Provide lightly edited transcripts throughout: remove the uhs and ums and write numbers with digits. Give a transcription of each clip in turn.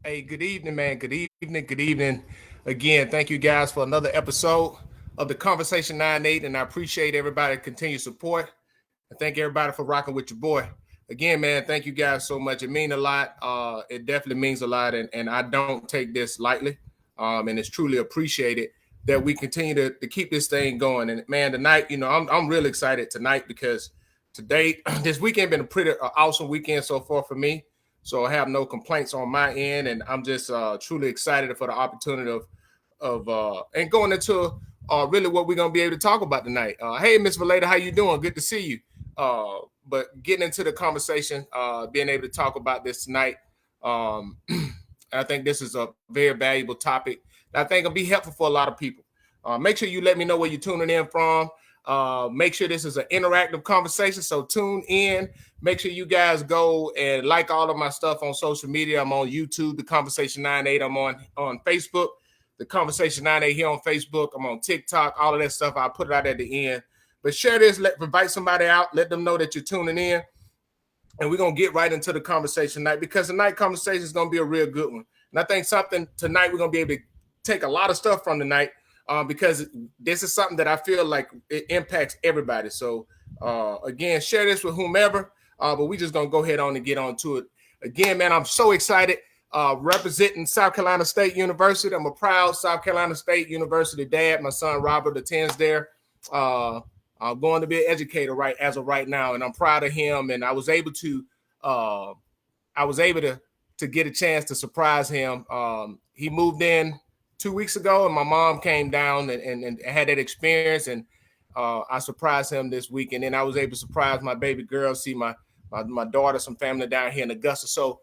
Hey, good evening, man. Good evening. Good evening. Again, thank you guys for another episode of the Conversation 98. And I appreciate everybody's continued support. And thank everybody for rocking with your boy. Again, man, thank you guys so much. It means a lot. It definitely means a lot. And I don't take this lightly. And it's truly appreciated that we continue to keep this thing going. And man, tonight, I'm really excited tonight because today, this weekend been a pretty awesome weekend so far for me. So I have no complaints on my end, and I'm just truly excited for the opportunity of and going into really what we're gonna be able to talk about tonight. Hey, Miss Valeda, how you doing? Good to see you. But getting into the conversation, being able to talk about this tonight, I think this is a very valuable topic. I think it'll be helpful for a lot of people. Make sure you let me know where you're tuning in from. Make sure this is an interactive conversation. So tune in. Make sure you guys go and like all of my stuff on social media. I'm on YouTube, The Conversation 98. I'm on Facebook, The Conversation 98 here on Facebook. I'm on TikTok, all of that stuff. I'll put it out at the end. But share this, invite somebody out, let them know that you're tuning in. And we're going to get right into the conversation tonight because tonight conversation is going to be a real good one. And I think something tonight we're going to be able to take a lot of stuff from tonight because this is something that I feel like it impacts everybody. So, again, share this with whomever, but we just going to go ahead on and get on to it. Again, man, I'm so excited representing South Carolina State University. I'm a proud South Carolina State University dad. My son Robert attends there. I'm going to be an educator right as of right now, and I'm proud of him. And I was able to get a chance to surprise him. He moved in 2 weeks ago, and my mom came down and had that experience, and I surprised him this week. And then I was able to surprise my baby girl, see my daughter, some family down here in Augusta. So,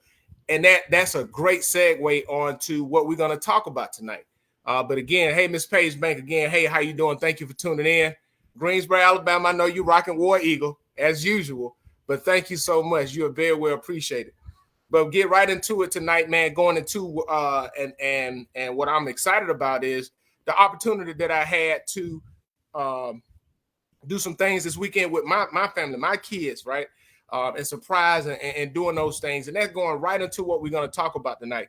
and that's a great segue on to what we're going to talk about tonight. But again, hey, Miss Paige Bank, again, hey, how you doing? Thank you for tuning in. Greensboro, Alabama, I know you rocking War Eagle as usual, but thank you so much. You are very well appreciated. But get right into it tonight, man. Going into and what I'm excited about is the opportunity that I had to do some things this weekend with my family, my kids, right? And surprise and doing those things. And that's going right into what we're going to talk about tonight.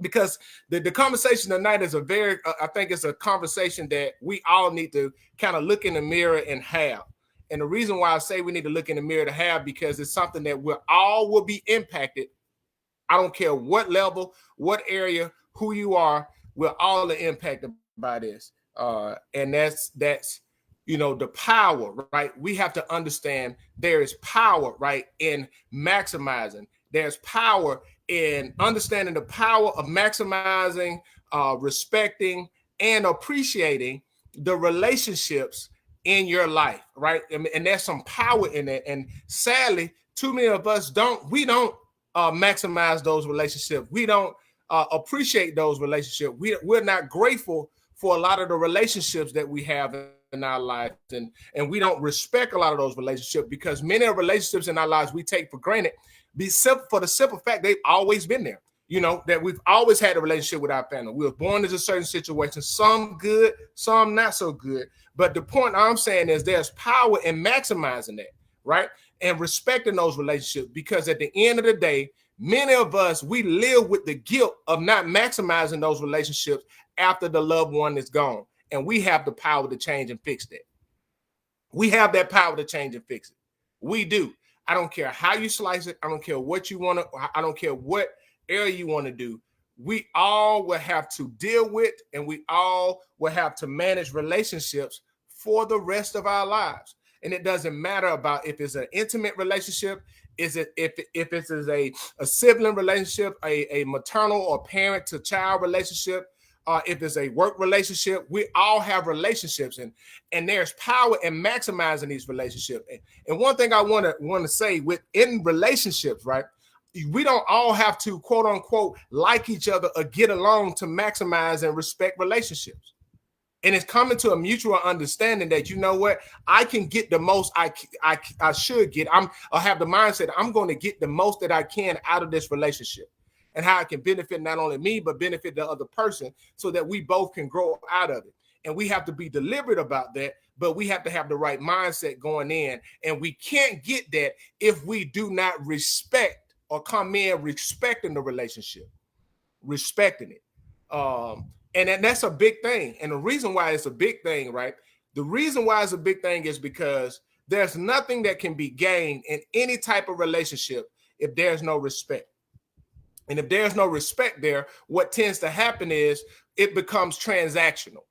Because the conversation tonight is I think it's a conversation that we all need to kind of look in the mirror and have. And the reason why I say we need to look in the mirror to have, because it's something that we all will be impacted. I don't care what level, what area, who you are, we're all impacted by this. And that's the power, right? We have to understand there is power, right, in maximizing. There's power in understanding the power of maximizing, respecting, and appreciating the relationships in your life, right? And there's some power in it. And sadly, too many of us don't maximize those relationships. We don't appreciate those relationships. We're not grateful for a lot of the relationships that we have in our lives, and we don't respect a lot of those relationships because many of the relationships in our lives we take for granted for the simple fact they've always been there. That we've always had a relationship with our family. We were born into certain situations, some good, some not so good. But the point I'm saying is there's power in maximizing that, right? And respecting those relationships, because at the end of the day, many of us, we live with the guilt of not maximizing those relationships after the loved one is gone. And we have the power to change and fix that. We have that power to change and fix it. We do. I don't care how you slice it. I don't care what you want to, I don't care what area you want to do. We all will have to deal with, and we all will have to manage relationships for the rest of our lives. And it doesn't matter about if it's an intimate relationship, if it is a sibling relationship, a maternal or parent to child relationship, if it's a work relationship. We all have relationships, and there's power in maximizing these relationships. And one thing I want to say within relationships, right? We don't all have to, quote unquote, like each other or get along to maximize and respect relationships. And it's coming to a mutual understanding that, you know what, I can get the most I should get. I have the mindset I'm going to get the most that I can out of this relationship, and how it can benefit not only me, but benefit the other person, so that we both can grow out of it. And we have to be deliberate about that, but we have to have the right mindset going in. And we can't get that if we do not respect or come in respecting the relationship. respecting it. And that's a big thing. And the reason why it's a big thing, right? The reason why it's a big thing is because there's nothing that can be gained in any type of relationship if there's no respect. And if there's no respect there, what tends to happen is it becomes transactional,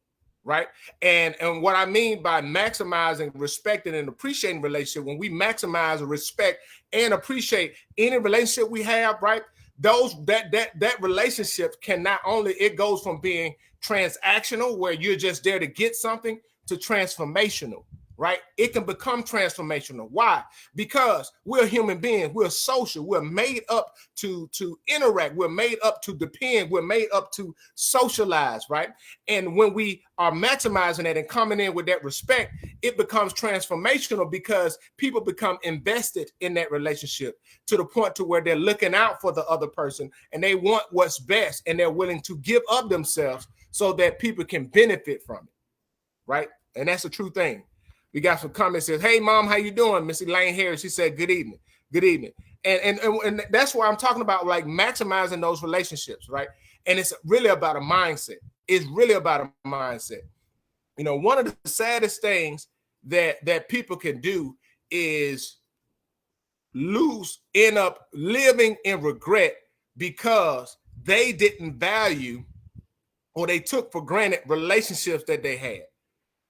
right? And what I mean by maximizing, respecting, and appreciating relationship, when we maximize, respect, and appreciate any relationship we have, right? That relationship can not only, it goes from being transactional, where you're just there to get something, to transformational, right? It can become transformational. Why? Because we're human beings. We're social. We're made up to interact. We're made up to depend. We're made up to socialize, right? And when we are maximizing that and coming in with that respect, it becomes transformational because people become invested in that relationship to the point to where they're looking out for the other person and they want what's best and they're willing to give up themselves so that people can benefit from it, right? And that's a true thing. We got some comments that says, "Hey, Mom, how you doing?" Miss Elaine Harris, she said, "Good evening. Good evening." And that's why I'm talking about like maximizing those relationships, right? And it's really about a mindset. It's really about a mindset. You know, one of the saddest things that people can do is end up living in regret because they didn't value or they took for granted relationships that they had.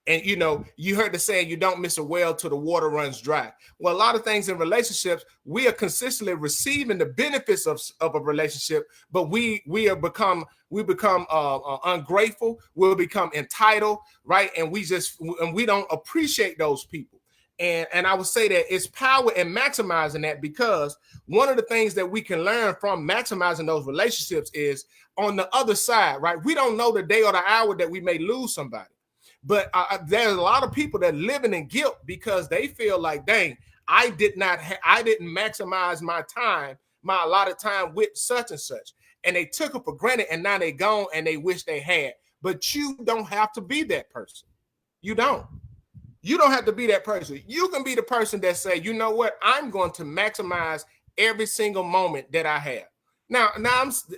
And, you know, you heard the saying, you don't miss a well till the water runs dry. Well, a lot of things in relationships, we are consistently receiving the benefits of a relationship, but we become ungrateful. We'll become entitled, right? And we don't appreciate those people. And I would say that it's power in maximizing that, because one of the things that we can learn from maximizing those relationships is on the other side, right? We don't know the day or the hour that we may lose somebody. But there's a lot of people that living in guilt because they feel like, dang, I didn't maximize my time, my allotted time with such and such. And they took it for granted and now they gone and they wish they had. But you don't have to be that person. You don't. You don't have to be that person. You can be the person that say, you know what? I'm going to maximize every single moment that I have. Now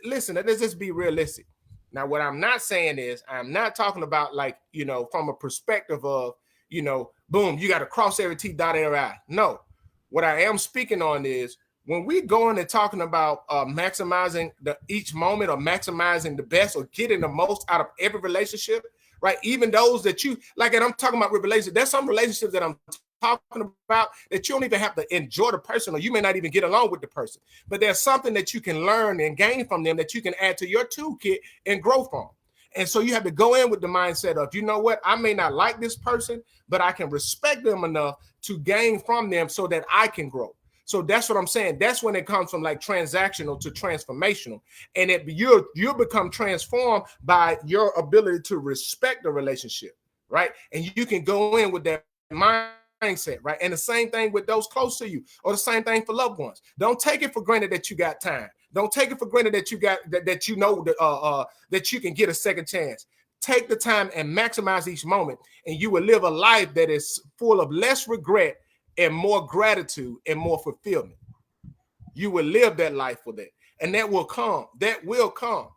listen, let's just be realistic. Now, what I'm not saying is I'm not talking about like, you know, from a perspective of, you know, boom, you got to cross every T, dot every I. No, what I am speaking on is when we go in and talking about maximizing each moment or maximizing the best or getting the most out of every relationship, right? Even those that you like, and I'm talking about relationships. There's some relationships that I'm talking about that you don't even have to enjoy the person, or you may not even get along with the person, but there's something that you can learn and gain from them that you can add to your toolkit and grow from. And so you have to go in with the mindset of, you know what, I may not like this person, but I can respect them enough to gain from them so that I can grow. So that's what I'm saying. That's when it comes from like transactional to transformational. And you'll become transformed by your ability to respect the relationship, right? And you can go in with that mindset, right? And the same thing with those close to you, or the same thing for loved ones. Don't take it for granted that you got time. Don't take it for granted that you got that you know that you can get a second chance. Take the time and maximize each moment, and you will live a life that is full of less regret and more gratitude and more fulfillment. You will live that life for that, and that will come. That will come.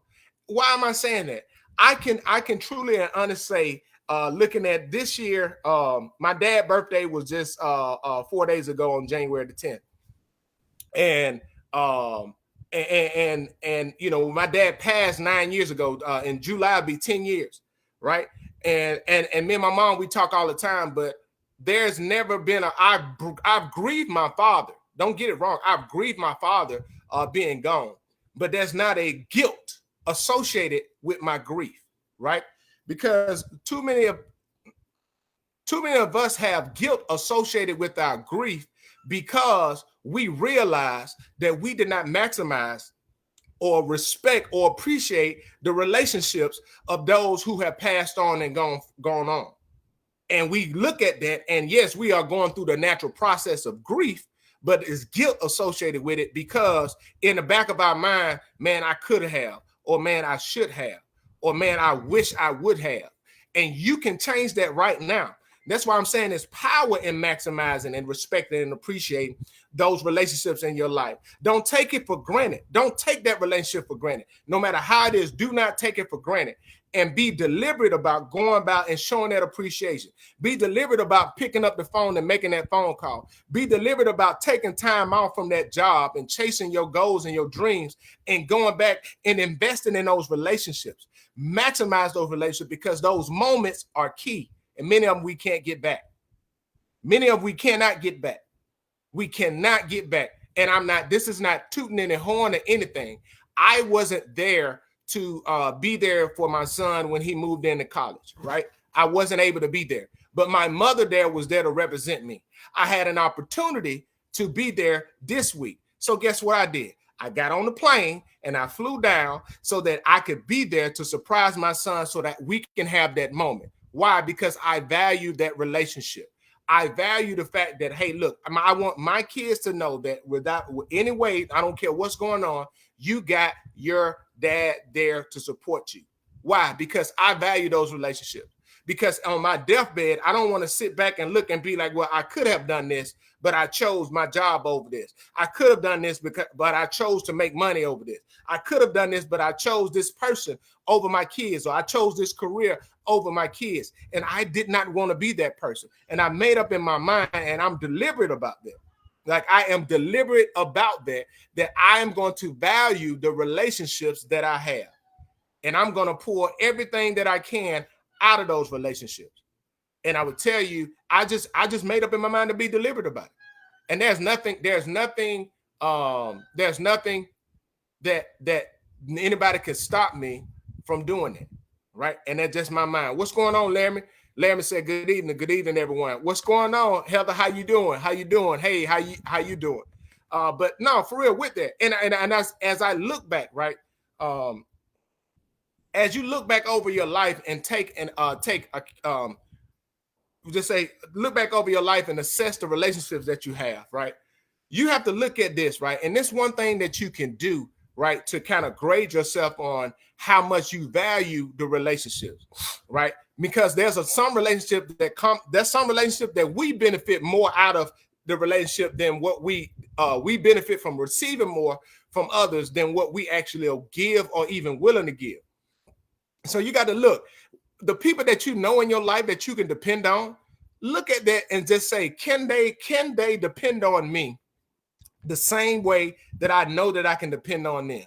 Why am I saying that? I can truly and honestly say, looking at this year, my dad's birthday was just 4 days ago on January the 10th, and you know, my dad passed 9 years ago. In July, it'll be 10 years, right? And me and my mom, we talk all the time, but there's never been I've grieved my father. Don't get it wrong. I've grieved my father being gone, but there's not a guilt associated with my grief, right? Because too many of us have guilt associated with our grief because we realize that we did not maximize or respect or appreciate the relationships of those who have passed on and gone on. And we look at that, and yes, we are going through the natural process of grief, but it's guilt associated with it because in the back of our mind, man, I could have, or man, I should have, or man, I wish I would have. And you can change that right now. That's why I'm saying there's power in maximizing and respecting and appreciating those relationships in your life. Don't take it for granted. Don't take that relationship for granted. No matter how it is, do not take it for granted. And be deliberate about going about and showing that appreciation. Be deliberate about picking up the phone and making that phone call. Be deliberate about taking time out from that job and chasing your goals and your dreams and going back and investing in those relationships. Maximize those relationships because those moments are key. And many of them we can't get back. Many of them we cannot get back. We cannot get back. And this is not tooting any horn or anything. I wasn't there to be there for my son when he moved into college, right? I wasn't able to be there, but my mother there was there to represent me. I had an opportunity to be there this week. So guess what I did? I got on the plane and I flew down so that I could be there to surprise my son so that we can have that moment. Why? Because I value that relationship. I value the fact that, hey, look, I want my kids to know that without any way, I don't care what's going on, you got your dad there to support you. Why? Because I value those relationships. Because on my deathbed, I don't want to sit back and look and be like, well, I could have done this, but I chose my job over this. I could have done this, but I chose to make money over this. I could have done this, but I chose this person over my kids, or I chose this career over my kids. And I did not want to be that person. And I made up in my mind, and I'm deliberate about that. Like I am deliberate about that I am going to value the relationships that I have. And I'm going to pour everything that I can out of those relationships. And I would tell you, I just made up in my mind to be deliberate about it. And there's nothing that anybody can stop me from doing it. Right. And that's just my mind. What's going on, Laramie? Laramie said, good evening, everyone. What's going on? Heather, how you doing? How you doing? Hey, how you doing? But no, for real with that. And as I look back, right, as you look back over your life and look back over your life and assess the relationships that you have, right? You have to look at this, right? And this one thing that you can do, right, to kind of grade yourself on how much you value the relationships, right? Because there's some relationship that we benefit more out of the relationship than what we benefit from receiving more from others than what we actually give or even willing to give. So you got to look, the people that you know in your life that you can depend on, look at that and just say, can they depend on me the same way that I know that I can depend on them?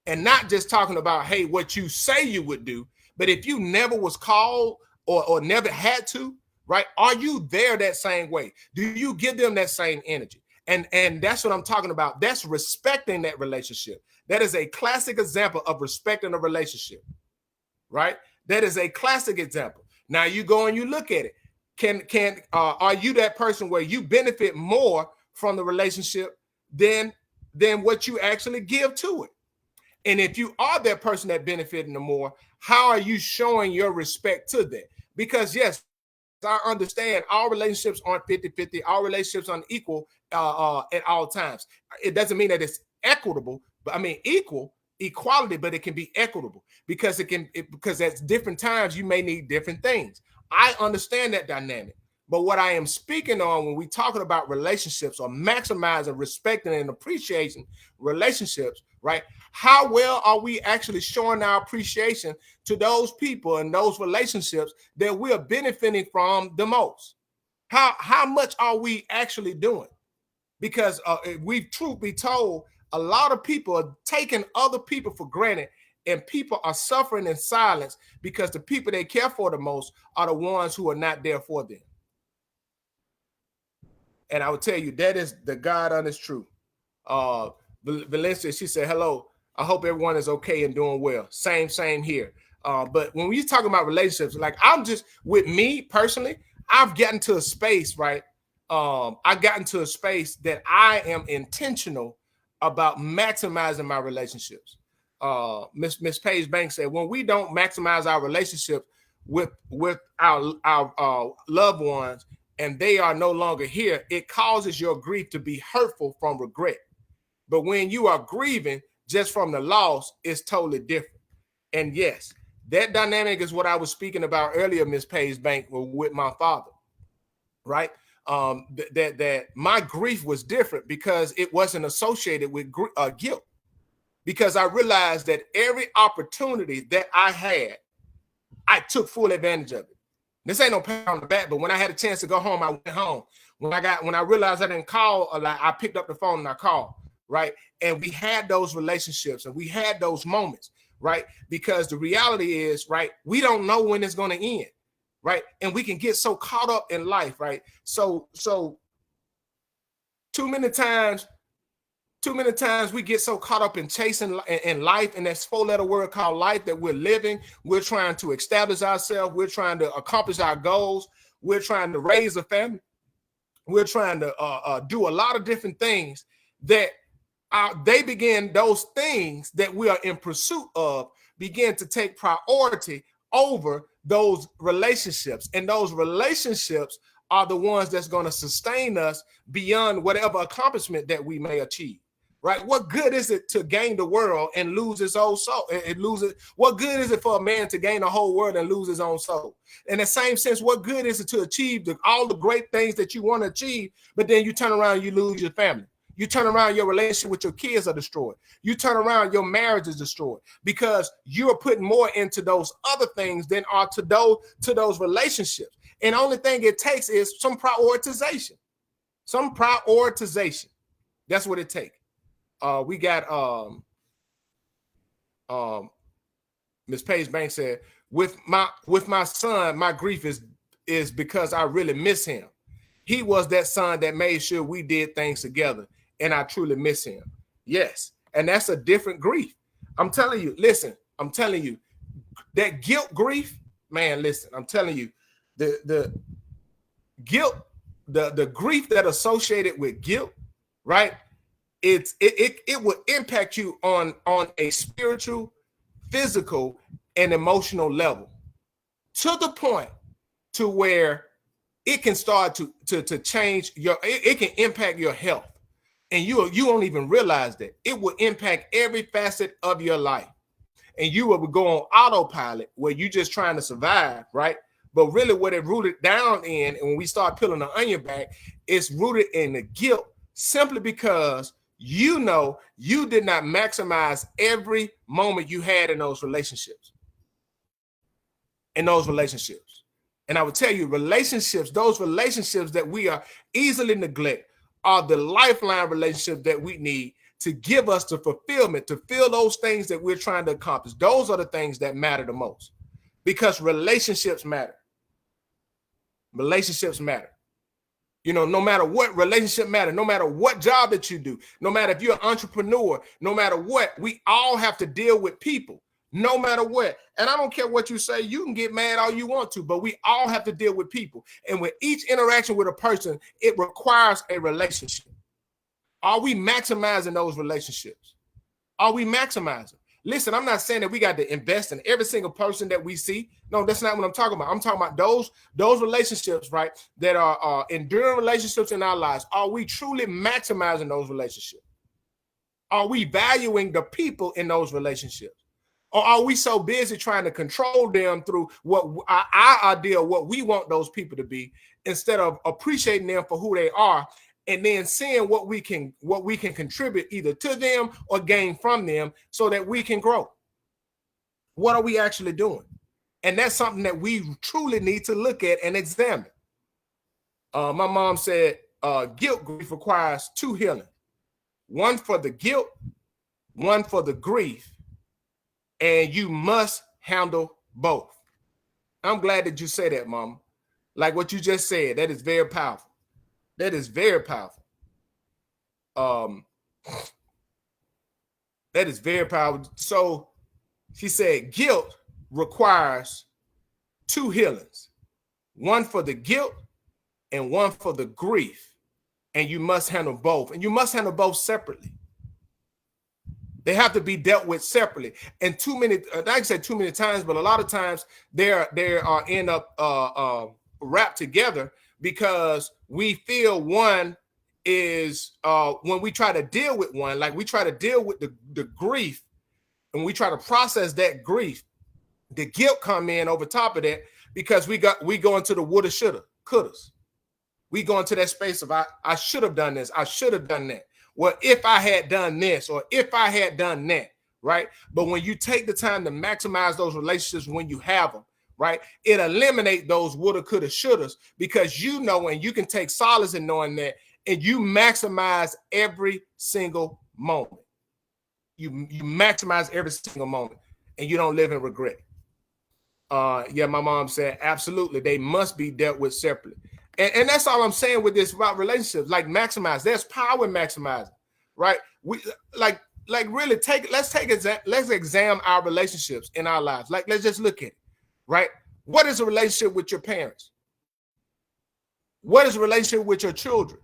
And not just talking about, hey, what you say you would do, but if you never was called or never had to, right? Are you there that same way? Do you give them that same energy? And that's what I'm talking about. That's respecting that relationship. That is a classic example of respecting a relationship, right? That is a classic example. Now you go and you look at it. Are you that person where you benefit more from the relationship than what you actually give to it? And if you are that person that benefiting the more, how are you showing your respect to that? Because yes, I understand all relationships aren't 50-50. All relationships aren't equal at all times. It doesn't mean that it's equitable, but I mean equality, but it can be equitable because because at different times you may need different things. I understand that dynamic. But what I am speaking on when we talking about relationships or maximizing, respecting, and appreciating relationships, right? How well are we actually showing our appreciation to those people and those relationships that we are benefiting from the most? How much are we actually doing? Because we've, truth be told, a lot of people are taking other people for granted, and people are suffering in silence because the people they care for the most are the ones who are not there for them. And I would tell you, that is the God honest truth. Valencia, she said, hello. I hope everyone is okay and doing well. Same here. But when we talking about relationships, like I'm just, with me personally, I've gotten to a space, right? I've gotten to a space that I am intentional about maximizing my relationships. Miss Paige Banks said, when we don't maximize our relationship with our loved ones, and they are no longer here, it causes your grief to be hurtful from regret. But when you are grieving just from the loss, it's totally different. And yes, that dynamic is what I was speaking about earlier, Miss Paige Bank, with my father. right? That my grief was different because it wasn't associated with guilt. Because I realized that every opportunity that I had, I took full advantage of it. This ain't no pat on the back, but when I had a chance to go home, I went home. When I realized I didn't call a lot, I picked up the phone and I called, right? And we had those relationships and we had those moments, right? Because the reality is, right, we don't know when it's going to end, right? And we can get so caught up in life, right? So too many times we get so caught up in chasing in life, and that's 4-letter word called life that we're living. We're trying to establish ourselves. We're trying to accomplish our goals. We're trying to raise a family. We're trying to do a lot of different things that those things that we are in pursuit of begin to take priority over those relationships. And those relationships are the ones that's going to sustain us beyond whatever accomplishment that we may achieve. Right? What good is it to gain the world and lose his own soul? What good is it for a man to gain the whole world and lose his own soul? In the same sense, what good is it to achieve all the great things that you want to achieve, but then you turn around and you lose your family? You turn around, your relationship with your kids are destroyed. You turn around, your marriage is destroyed because you're putting more into those other things than are to those relationships. And the only thing it takes is some prioritization. Some prioritization. That's what it takes. We got Miss Paige Banks said, with my son, my grief is because I really miss him. He was that son that made sure we did things together, and I truly miss him. Yes, and that's a different grief. I'm telling you, listen, that guilt grief, man, listen, I'm telling you, the guilt, the grief that associated with guilt, right? It will impact you on a spiritual, physical, and emotional level, to the point to where it can start to change it can impact your health, and you don't even realize that it will impact every facet of your life, and you will go on autopilot where you're just trying to survive, right? But really, what it rooted down in, and when we start peeling the onion back, it's rooted in the guilt, simply because you know you did not maximize every moment you had in those relationships. And I would tell you, those relationships that we are easily neglect are the lifeline relationships that we need to give us the fulfillment, to fill those things that we're trying to accomplish. Those are the things that matter the most, because relationships matter. Relationships matter. You know, no matter what relationship matter, no matter what job that you do, no matter if you're an entrepreneur, no matter what, we all have to deal with people, no matter what. And I don't care what you say, you can get mad all you want to, but we all have to deal with people. And with each interaction with a person, it requires a relationship. Are we maximizing those relationships? Are we maximizing? Listen, I'm not saying that we got to invest in every single person that we see. No, that's not what I'm talking about. I'm talking about those relationships, right, that are enduring relationships in our lives. Are we truly maximizing those relationships? Are we valuing the people in those relationships? Or are we so busy trying to control them through what our idea, what we want those people to be, instead of appreciating them for who they are, and then seeing what we can contribute either to them or gain from them so that we can grow? What are we actually doing? And that's something that we truly need to look at and examine. My mom said guilt grief requires two healing. One for the guilt, one for the grief, and you must handle both. I'm glad that you say that, Mama. Like what you just said, that is very powerful. That is very powerful. That is very powerful. So she said guilt requires two healings, one for the guilt and one for the grief. And you must handle both. And you must handle both separately. They have to be dealt with separately. And too many, like I said, too many times, but a lot of times they end up wrapped together, because we feel one is when we try to deal with one, like we try to deal with the grief, and we try to process that grief, the guilt come in over top of that, because we go into the woulda, shoulda, couldas. We go into that space of I should have done this, I should have done that. Well, if I had done this, or if I had done that, right? But when you take the time to maximize those relationships when you have them, right, it eliminates those woulda, coulda, shouldas, because you know, and you can take solace in knowing that, and you maximize every single moment. You maximize every single moment, and you don't live in regret. Yeah, my mom said absolutely they must be dealt with separately. And that's all I'm saying with this about relationships. Like, maximize. There's power in maximizing, right? We like really let's examine our relationships in our lives. Like, let's just look at it, right? What is a relationship with your parents? What is a relationship with your children?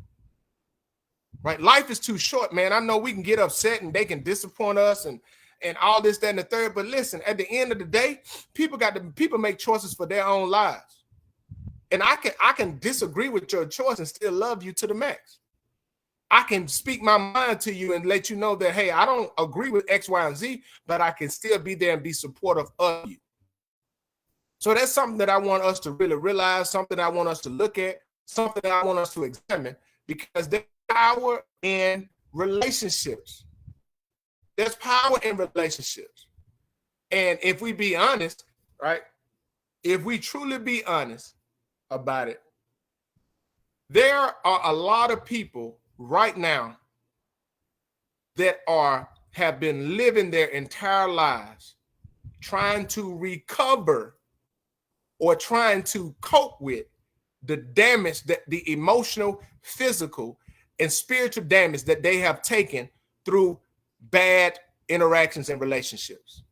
Right? Life is too short, man. I know we can get upset and they can disappoint us and all this, that, and the third. But listen, at the end of the day, people make choices for their own lives. And I can disagree with your choice and still love you to the max. I can speak my mind to you and let you know that, hey, I don't agree with X, Y, and Z, but I can still be there and be supportive of you. So that's something that I want us to really realize, something I want us to look at, something that I want us to examine, because there's power in relationships. There's power in relationships. And if we be honest, right, if we truly be honest about it, there are a lot of people right now that have been living their entire lives trying to recover or trying to cope with the damage, that the emotional, physical, and spiritual damage that they have taken through bad interactions and relationships.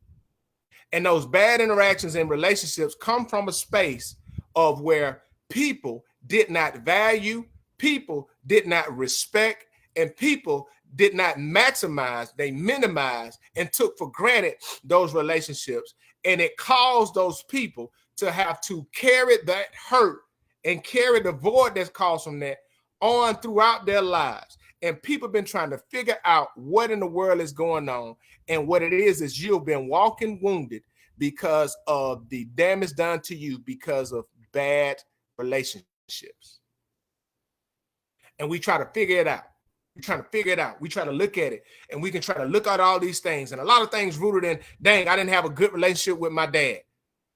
And those bad interactions and relationships come from a space of where people did not value, people did not respect, and people did not maximize. They minimized and took for granted those relationships. And it caused those people to have to carry that hurt and carry the void that's caused from that on throughout their lives. And people have been trying to figure out what in the world is going on. And what it is you've been walking wounded because of the damage done to you because of bad relationships. And we try to figure it out. We try to look at it, and we can try to look at all these things. And a lot of things rooted in, dang, I didn't have a good relationship with my dad.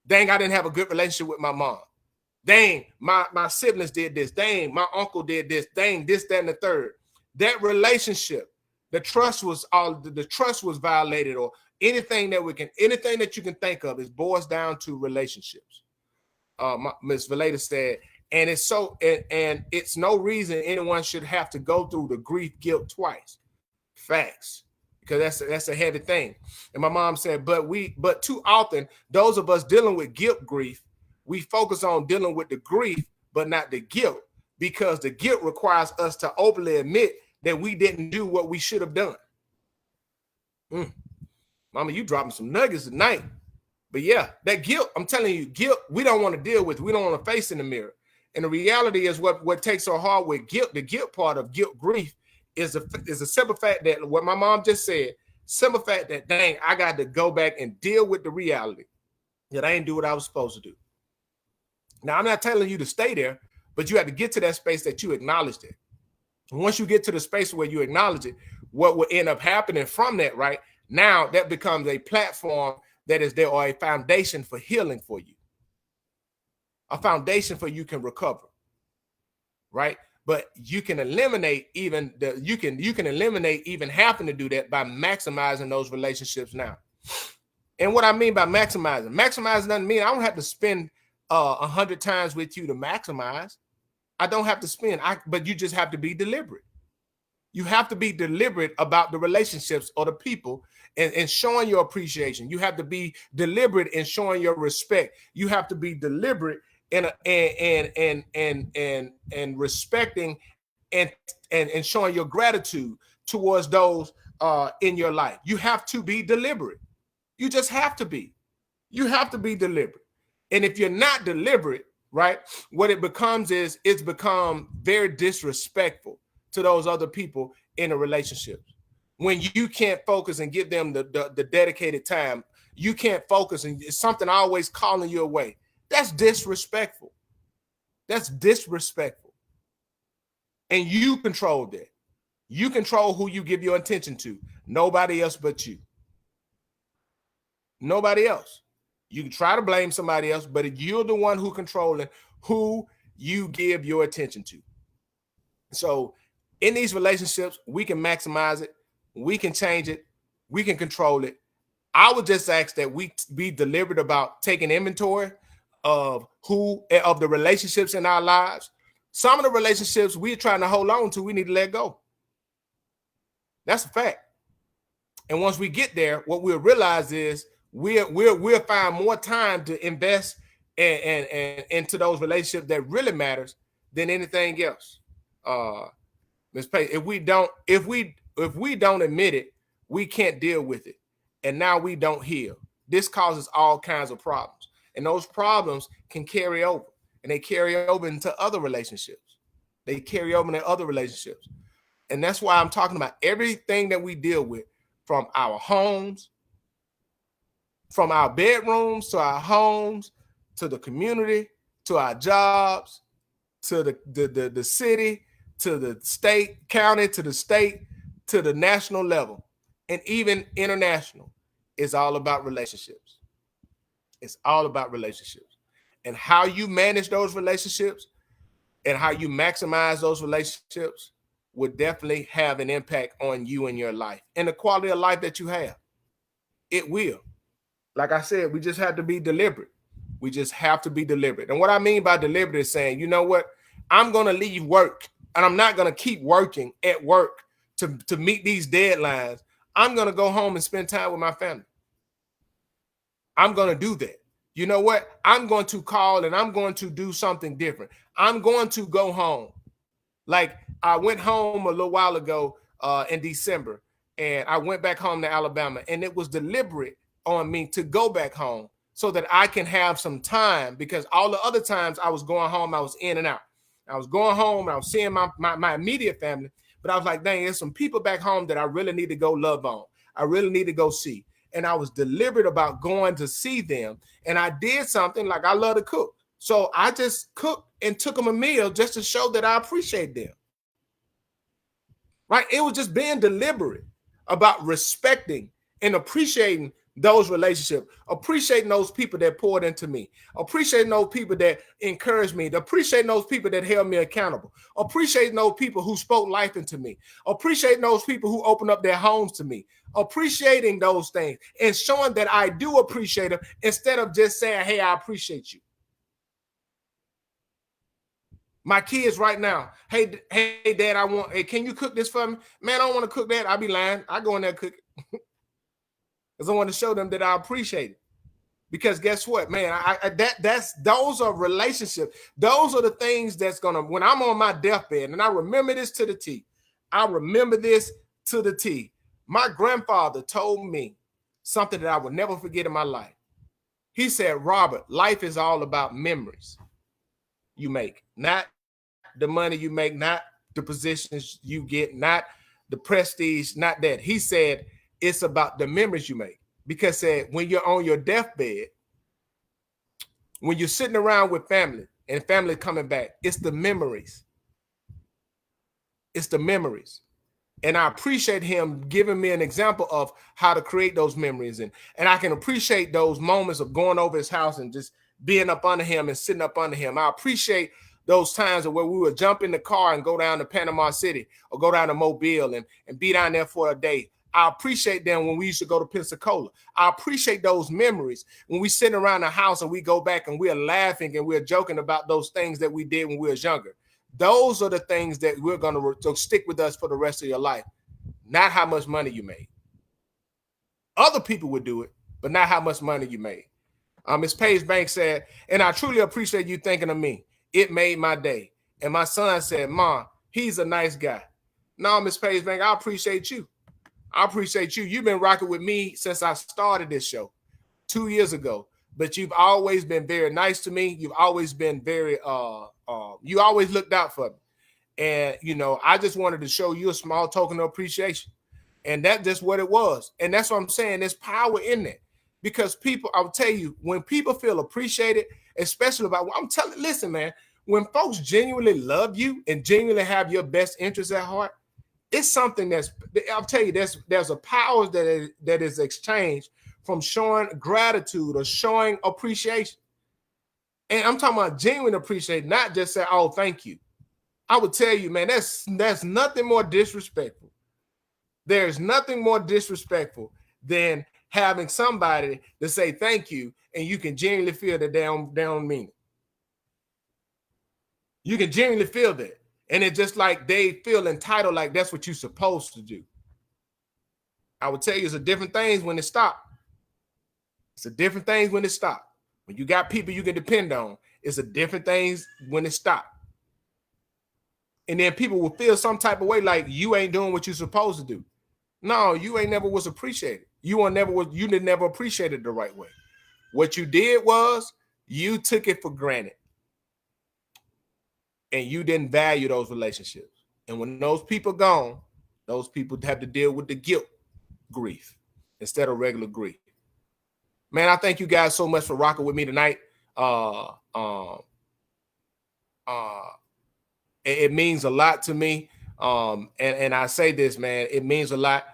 Dang, I didn't have a good relationship with my mom. Dang, my siblings did this. Dang, my uncle did this. Dang, this, that, and the third. That relationship, the trust was violated, or anything that you can think of, it boils down to relationships. Ms. Valeda said, and it's no reason anyone should have to go through the grief guilt twice. Facts. Because that's a heavy thing. And my mom said, but too often, those of us dealing with guilt grief, we focus on dealing with the grief, but not the guilt, because the guilt requires us to openly admit that we didn't do what we should have done. Mama, you dropping some nuggets tonight. But yeah, that guilt, I'm telling you, guilt, we don't want to deal with. We don't want to face in the mirror. And the reality is what takes so hard with guilt, the guilt part of guilt grief, is a simple fact that what my mom just said, simple fact that, dang, I got to go back and deal with the reality that I didn't do what I was supposed to do. Now, I'm not telling you to stay there, but you have to get to that space that you acknowledged it. And once you get to the space where you acknowledge it, what will end up happening from that, right? Now that becomes a platform that is there, or a foundation for healing for you. A foundation for you can recover, right? But you can eliminate even having to do that by maximizing those relationships now. And what I mean by maximizing doesn't mean I don't have to spend 100 times with you to maximize. I don't have to spend, but you just have to be deliberate. You have to be deliberate about the relationships or the people and showing your appreciation. You have to be deliberate in showing your respect. You have to be deliberate and respecting and showing your gratitude towards those in your life. You have to be deliberate. You just have to be. You have to be deliberate. And if you're not deliberate, right, what it becomes is it's become very disrespectful to those other people in a relationship. When you can't focus and give them the dedicated time, you can't focus and it's something always calling you away. That's disrespectful. That's disrespectful. And you control that. You control who you give your attention to. Nobody else but you. Nobody else. You can try to blame somebody else, but you're the one who controlling who you give your attention to. So in these relationships, we can maximize it. We can change it. We can control it. I would just ask that we be deliberate about taking inventory of the relationships in our lives. Some of the relationships we're trying to hold on to, we need to let go. That's a fact. And once we get there, what we'll realize is we'll find more time to invest and into those relationships that really matters than anything else. Ms. Pace, if we don't admit it, we can't deal with it. And now we don't heal. This causes all kinds of problems. And those problems can carry over. And they carry over into other relationships. They carry over into other relationships. And that's why I'm talking about everything that we deal with, from our homes, from our bedrooms to our homes, to the community, to our jobs, to the city, to the state, county, to the state, to the national level, and even international. It's all about relationships. It's all about relationships. And how you manage those relationships and how you maximize those relationships would definitely have an impact on you and your life and the quality of life that you have. It will. Like I said, we just have to be deliberate. We just have to be deliberate. And what I mean by deliberate is saying, you know what? I'm going to leave work and I'm not going to keep working at work to meet these deadlines. I'm going to go home and spend time with my family. I'm going to do that. You know what? I'm going to call and I'm going to do something different. I'm going to go home. Like I went home a little while ago in December, and I went back home to Alabama, and it was deliberate on me to go back home so that I can have some time, because all the other times I was going home, I was in and out. I was going home, I was seeing my immediate family, but I was like, dang, there's some people back home that I really need to go love on. I really need to go see. And I was deliberate about going to see them. And I did something like I love to cook. So I just cooked and took them a meal just to show that I appreciate them. Right? It was just being deliberate about respecting and appreciating those relationships, appreciating those people that poured into me, appreciating those people that encouraged me, appreciating those people that held me accountable, appreciating those people who spoke life into me, appreciating those people who opened up their homes to me, appreciating those things and showing that I do appreciate them instead of just saying, hey, I appreciate you. My kids right now, hey, Dad, hey, can you cook this for me? Man, I don't want to cook that. I'll be lying. I go in there and cook it. Because I want to show them that I appreciate it. Because guess what, man, those are relationships. Those are the things that's gonna, when I'm on my deathbed, and I remember this to the T. I remember this to the T. My grandfather told me something that I would never forget in my life. He said, Robert, life is all about memories you make, not the money you make, not the positions you get, not the prestige, not that. He said it's about the memories you make, because when you're on your deathbed, when you're sitting around with family and family coming back, it's the memories. It's the memories. And I appreciate him giving me an example of how to create those memories. And I can appreciate those moments of going over his house and just being up under him and sitting up under him. I appreciate those times where we would jump in the car and go down to Panama City or go down to Mobile and be down there for a day. I appreciate them when we used to go to Pensacola. I appreciate those memories when we sit around the house and we go back and we're laughing and we're joking about those things that we did when we was younger. Those are the things that we're going to stick with us for the rest of your life, not how much money you made. Other people would do it, but not how much money you made. Ms. Paige Banks said, and I truly appreciate you thinking of me. It made my day. And my son said, Mom, he's a nice guy. No, Ms. Paige Banks, I appreciate you. I appreciate you. You've been rocking with me since I started this show 2 years ago, but you've always been very nice to me. You've always been very, you always looked out for me. And, you know, I just wanted to show you a small token of appreciation. And that's just what it was. And that's what I'm saying. There's power in that, because people, I'll tell you, when people feel appreciated, especially listen, man, When folks genuinely love you and genuinely have your best interests at heart, it's something that's, I'll tell you, there's a power that is exchanged from showing gratitude or showing appreciation. And I'm talking about genuine appreciation, not just say, oh, thank you. I would tell you, man, that's nothing more disrespectful. There's nothing more disrespectful than having somebody to say thank you, and you can genuinely feel that they don't mean it. You can genuinely feel that. And it's just like they feel entitled, like that's what you're supposed to do. I would tell you, it's a different things when it stops. It's a different things when it stops. When you got people you can depend on, it's a different things when it stops. And then people will feel some type of way like you ain't doing what you're supposed to do. No, you ain't never was appreciated. You did never appreciate it the right way. What you did was you took it for granted. And you didn't value those relationships. And when those people gone, those people have to deal with the guilt grief instead of regular grief. Man, I thank you guys so much for rocking with me tonight. It means a lot to me. And I say this, man, it means a lot.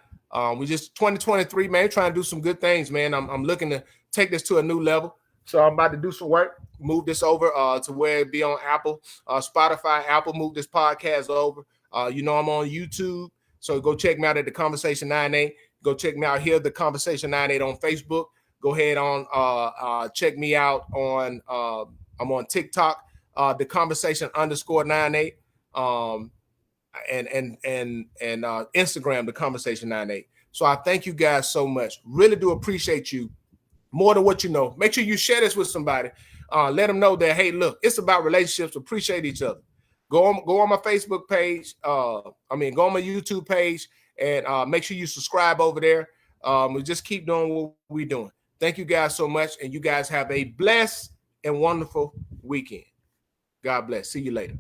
We just 2023, man, trying to do some good things, man. I'm looking to take this to a new level. So I'm about to do some work, move this over to where it be on Apple, Spotify, Apple, move this podcast over. I'm on YouTube. So go check me out at The Conversation 98. Go check me out here, The Conversation 98 on Facebook. Go ahead on, check me out on, I'm on TikTok, The Conversation _98. And Instagram, The Conversation 98. So I thank you guys so much. Really do appreciate you more than what you know. Make sure you share this with somebody. Let them know that, hey, look, it's about relationships. Appreciate each other. Go on my Facebook page. Go on my YouTube page and make sure you subscribe over there. We just keep doing what we're doing. Thank you guys so much. And you guys have a blessed and wonderful weekend. God bless. See you later.